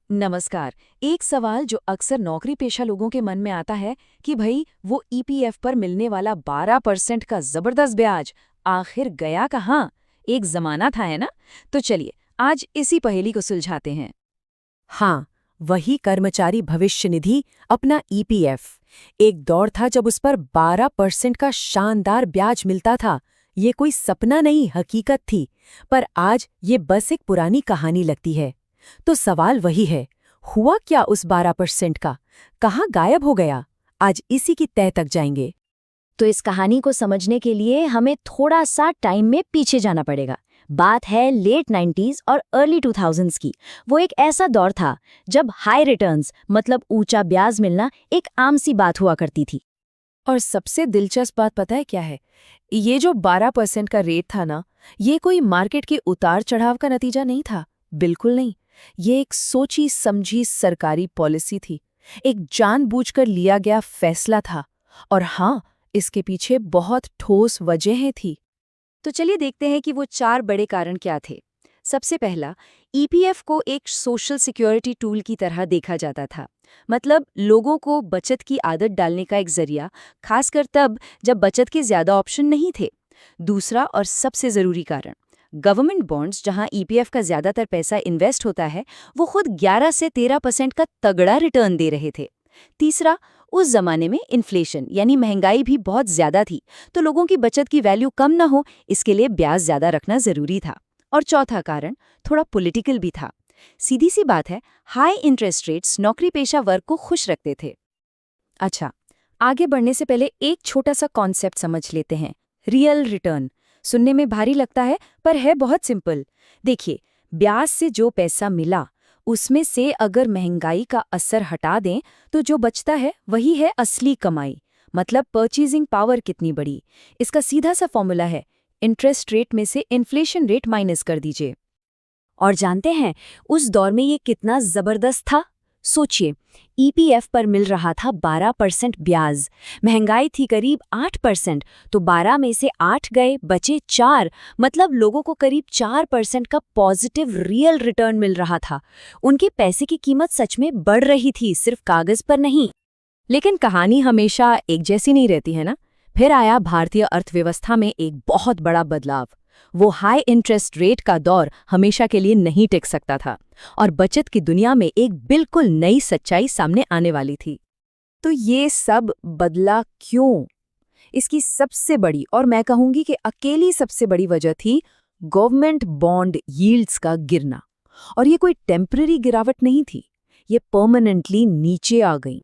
नमस्कार। एक सवाल जो अक्सर नौकरी पेशा लोगों के मन में आता है कि भाई वो ईपीएफ पर मिलने वाला 12% का जबरदस्त ब्याज आखिर गया कहाँ? एक जमाना था, है ना? तो चलिए आज इसी पहेली को सुलझाते हैं। हाँ, वही कर्मचारी भविष्य निधि, अपना ईपीएफ। एक दौर था जब उस पर 12% का शानदार ब्याज मिलता था। ये कोई सपना नहीं, हकीकत थी। पर आज ये बस एक पुरानी कहानी लगती है। तो सवाल वही है, हुआ क्या उस 12% का? कहाँ गायब हो गया? आज इसी की तह तक जाएंगे। तो इस कहानी को समझने के लिए हमें थोड़ा सा टाइम में पीछे जाना पड़ेगा। बात है लेट 90s और अर्ली 2000s की। वो एक ऐसा दौर था जब हाई रिटर्न्स मतलब ऊंचा ब्याज मिलना एक आम सी बात हुआ करती थी। और सबसे दिलचस्प बात पता है क्या है? ये जो 12% का रेट था ना, ये कोई मार्केट के उतार चढ़ाव का नतीजा नहीं था। बिल्कुल नहीं। ये एक सोची समझी सरकारी पॉलिसी थी। एक जानबूझकर लिया गया फैसला था। और हाँ, इसके पीछे बहुत ठोस वजहें थी। तो चलिए देखते हैं कि वो 4 बड़े कारण क्या थे। सबसे पहला, ईपीएफ को एक सोशल सिक्योरिटी टूल की तरह देखा जाता था। मतलब लोगों को बचत की आदत डालने का एक जरिया, खासकर तब जब बचत के ज्यादा ऑप्शन नहीं थे। दूसरा और सबसे जरूरी कारण, गवर्नमेंट बॉन्ड्स जहां ईपीएफ का ज्यादातर पैसा इन्वेस्ट होता है, वो खुद 11 से 13% का तगड़ा रिटर्न दे रहे थे। तीसरा, उस जमाने में इन्फ्लेशन यानी महंगाई भी बहुत ज्यादा थी, तो लोगों की बचत की वैल्यू कम ना हो, इसके लिए ब्याज ज्यादा रखना जरूरी था। और चौथा कारण थोड़ा पॉलिटिकल भी था। सीधी सी बात है, हाई इंटरेस्ट रेट्स नौकरी पेशा वर्ग को खुश रखते थे। अच्छा, आगे बढ़ने से पहले एक छोटा सा कॉन्सेप्ट समझ लेते हैं। रियल रिटर्न सुनने में भारी लगता है, पर है बहुत सिंपल। देखिए, ब्याज से जो पैसा मिला, उसमें से अगर महंगाई का असर हटा दें तो जो बचता है वही है असली कमाई। मतलब परचेजिंग पावर कितनी बड़ी। इसका सीधा सा फॉर्मूला है, इंटरेस्ट रेट में से इन्फ्लेशन रेट माइनस कर दीजिए। और जानते हैं उस दौर में ये कितना जबरदस्त था? सोचिए, ईपीएफ पर मिल रहा था 12% ब्याज। महंगाई थी करीब 8%, तो 12 में से 8 गए, बचे 4। मतलब लोगों को करीब 4% का पॉजिटिव रियल रिटर्न मिल रहा था। उनके पैसे की कीमत सच में बढ़ रही थी, सिर्फ कागज पर नहीं। लेकिन कहानी हमेशा एक जैसी नहीं रहती है ना। फिर आया भारतीय अर्थव्यवस्था में एक बहुत बड़ा बदलाव। वो हाई इंटरेस्ट रेट का दौर हमेशा के लिए नहीं टिक सकता था, और बचत की दुनिया में एक बिल्कुल नई सच्चाई सामने आने वाली थी। तो ये सब बदला क्यों? इसकी सबसे बड़ी, और मैं कहूंगी कि अकेली सबसे बड़ी वजह थी गवर्नमेंट बॉन्ड यील्ड्स का गिरना। और ये कोई टेम्पररी गिरावट नहीं थी, ये परमानेंटली नीचे आ गई।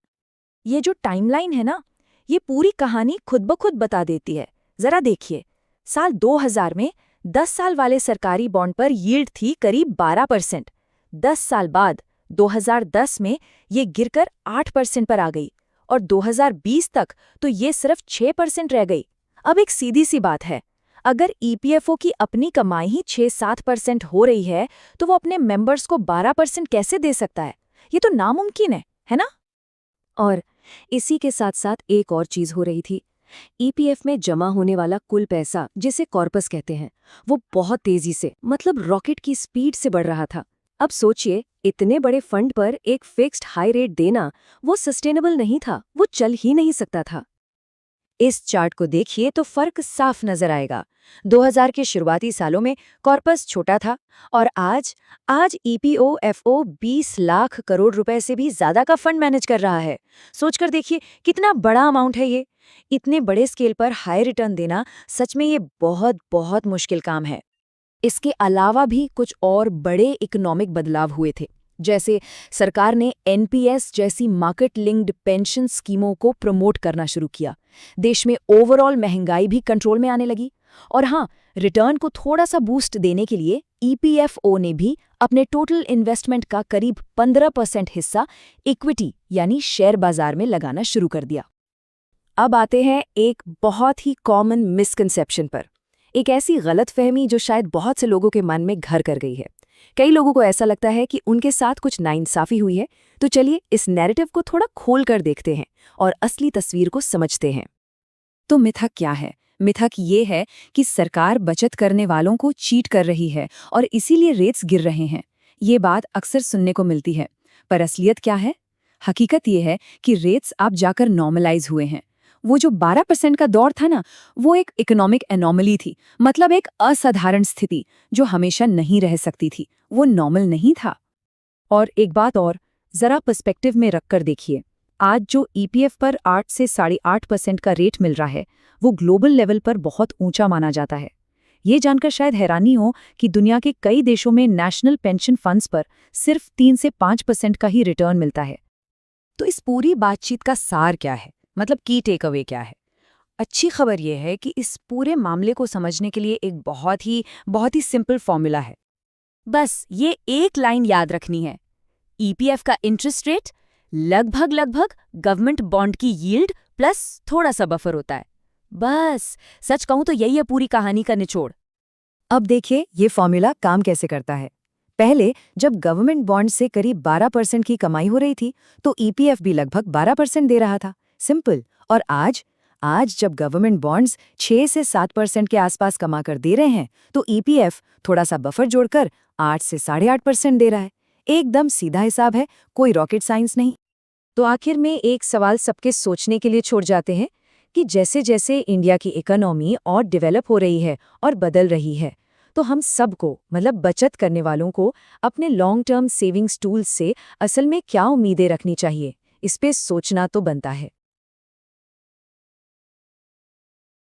ये जो टाइमलाइन है ना, ये पूरी कहानी खुद ब खुद बता देती है। जरा देखिए, साल 2000 में 10 साल वाले सरकारी बॉन्ड पर यील्ड थी करीब 12%। 10 साल बाद 2010 में ये गिरकर 8% पर आ गई, और 2020 तक तो ये सिर्फ 6% रह गई। अब एक सीधी सी बात है, अगर ईपीएफओ की अपनी कमाई ही 6-7% हो रही है, तो वो अपने मेंबर्स को 12% कैसे दे सकता है? ये तो नामुमकिन है ना? और इसी के साथ साथ एक और चीज हो रही थी। ईपीएफ में जमा होने वाला कुल पैसा, जिसे कॉर्पस कहते हैं, वो बहुत तेजी से, मतलब रॉकेट की स्पीड से बढ़ रहा था। अब सोचिए, इतने बड़े फंड पर एक फिक्स्ड हाई रेट देना, वो सस्टेनेबल नहीं था, वो चल ही नहीं सकता था। इस चार्ट को देखिए तो फर्क साफ नजर आएगा। 2000 के शुरुआती सालों में कॉर्पस छोटा था, और आज ईपीओएफओ 20 लाख करोड़ रुपए से भी ज्यादा का फंड मैनेज कर रहा है। सोचकर देखिए कितना बड़ा अमाउंट है ये। इतने बड़े स्केल पर हाई रिटर्न देना सच में ये बहुत बहुत मुश्किल काम है। इसके अलावा भी कुछ और बड़े इकोनॉमिक बदलाव हुए थे। जैसे सरकार ने एनपीएस जैसी मार्केट लिंक्ड पेंशन स्कीमों को प्रमोट करना शुरू किया। देश में ओवरऑल महंगाई भी कंट्रोल में आने लगी। और हाँ, रिटर्न को थोड़ा सा बूस्ट देने के लिए ईपीएफओ ने भी अपने टोटल इन्वेस्टमेंट का करीब 15% हिस्सा इक्विटी यानी शेयर बाजार में लगाना शुरू कर दिया। अब आते हैं एक बहुत ही कॉमन मिसकंसेप्शन पर, एक ऐसी गलतफहमी जो शायद बहुत से लोगों के मन में घर कर गई है। कई लोगों को ऐसा लगता है कि उनके साथ कुछ नाइंसाफी हुई है। तो चलिए इस नैरेटिव को थोड़ा खोल कर देखते हैं और असली तस्वीर को समझते हैं। तो मिथक क्या है? मिथक ये है कि सरकार बचत करने वालों को चीट कर रही है और इसीलिए रेट्स गिर रहे हैं। ये बात अक्सर सुनने को मिलती है, पर असलियत क्या है? हकीकत ये है कि रेट्स अब जाकर नॉर्मलाइज हुए हैं। वो जो 12% का दौर था ना, वो एक इकोनॉमिक एनोमली थी, मतलब एक असाधारण स्थिति जो हमेशा नहीं रह सकती थी। वो नॉर्मल नहीं था। और एक बात और, जरा पर्सपेक्टिव में रखकर देखिए, आज जो ईपीएफ पर 8 से 8.5% का रेट मिल रहा है, वो ग्लोबल लेवल पर बहुत ऊंचा माना जाता है। ये जानकर शायद हैरानी हो कि दुनिया के कई देशों में नेशनल पेंशन फंड्स पर सिर्फ 3 से 5% का ही रिटर्न मिलता है। तो इस पूरी बातचीत का सार क्या है, मतलब की टेक अवे क्या है? अच्छी खबर यह है कि इस पूरे मामले को समझने के लिए एक बहुत ही सिंपल फॉर्मूला है। बस ये एक लाइन याद रखनी है, ईपीएफ का इंटरेस्ट रेट लगभग गवर्नमेंट बॉन्ड की यील्ड प्लस थोड़ा सा बफर होता है। बस सच कहूं तो यही है पूरी कहानी का निचोड़। अब देखिए ये फॉर्मूला काम कैसे करता है। पहले जब गवर्नमेंट बॉन्ड से करीब 12% की कमाई हो रही थी, तो ईपीएफ भी लगभग 12% दे रहा था। सिंपल। और आज जब गवर्नमेंट बॉन्ड्स 6 से 7% के आसपास कमा कर दे रहे हैं, तो ईपीएफ थोड़ा सा बफर जोड़कर 8 से 8.5% दे रहा है। एकदम सीधा हिसाब है, कोई रॉकेट साइंस नहीं। तो आखिर में एक सवाल सबके सोचने के लिए छोड़ जाते हैं कि जैसे जैसे इंडिया की इकोनॉमी और डेवलप हो रही है और बदल रही है, तो हम सबको, मतलब बचत करने वालों को, अपने लॉन्ग टर्म सेविंग्स टूल्स से असल में क्या उम्मीदें रखनी चाहिए, इस पे सोचना तो बनता है।